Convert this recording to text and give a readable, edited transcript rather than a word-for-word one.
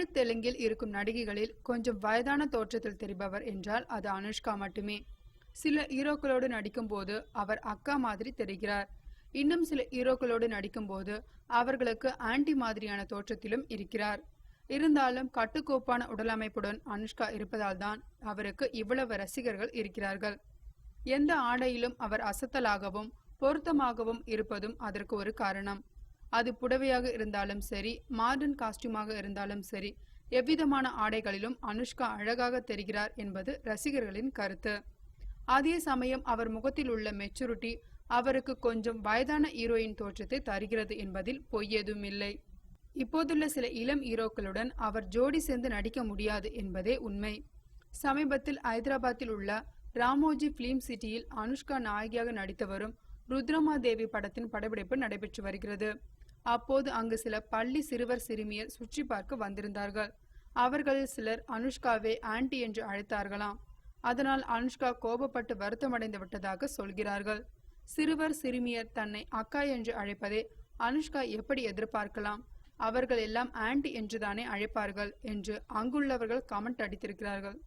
தமிழ் தெலுங்கில் இருக்கும் நடிகைகளில் கொஞ்சம் வயதான தோற்றத்தில் தெரிபவர் என்றால் அது அனுஷ்கா மட்டுமே. சில ஹீரோக்களோடு நடிக்கும் போது அவர் அக்கா மாதிரி தெரிகிறார். இன்னும் சில ஹீரோக்களோடு நடிக்கும் போது அவர்களுக்கு ஆன்டி மாதிரியான தோற்றத்திலும் இருக்கிறார். இருந்தாலும் கட்டுக்கோப்பான உடலமைப்புடன் அனுஷ்கா இருப்பதால் தான் அவருக்கு இவ்வளவு ரசிகர்கள் இருக்கிறார்கள். எந்த ஆடையிலும் அவர் அசத்தலாகவும் பொருத்தமாகவும் இருப்பதும் அதற்கு ஒரு காரணம். அது புடவையாக இருந்தாலும் சரி, மாடர்ன் காஸ்டியூமாக இருந்தாலும் சரி, எவ்விதமான ஆடைகளிலும் அனுஷ்கா அழகாக தெரிகிறார் என்பது ரசிகர்களின் கருத்து. அதே சமயம் அவர் முகத்தில் உள்ள மெச்சூரிட்டி அவருக்கு கொஞ்சம் வயதான ஹீரோயின் தோற்றத்தை தருகிறது என்பதில் பொய்யதும் இல்லை. இப்போதுள்ள சில இளம் ஹீரோக்களுடன் அவர் ஜோடி சேர்ந்து நடிக்க முடியாது என்பதே உண்மை. சமீபத்தில் ஹைதராபாத்தில் உள்ள ராமோஜி பிலிம் சிட்டியில் அனுஷ்கா நாயகியாக நடித்து வரும் ருத்ரமாதேவி படத்தின் படப்பிடிப்பு நடைபெற்று வருகிறது. அப்போது அங்கு சில பள்ளி சிறுவர் சிறுமியர் சுற்றி பார்க்க வந்திருந்தார்கள். அவர்களில் சிலர் அனுஷ்காவை ஆன்டி என்று அழைத்தார்களாம். அதனால் அனுஷ்கா கோபப்பட்டு வருத்தமடைந்து விட்டதாக சொல்கிறார்கள். சிறுவர் சிறுமியர் தன்னை அக்கா என்று அழைப்பதை அனுஷ்கா எப்படி எதிர்பார்க்கலாம்? அவர்கள் எல்லாம் ஆன்டி என்றுதானே அழைப்பார்கள் என்று அங்குள்ளவர்கள் கமெண்ட் அடித்திருக்கிறார்கள்.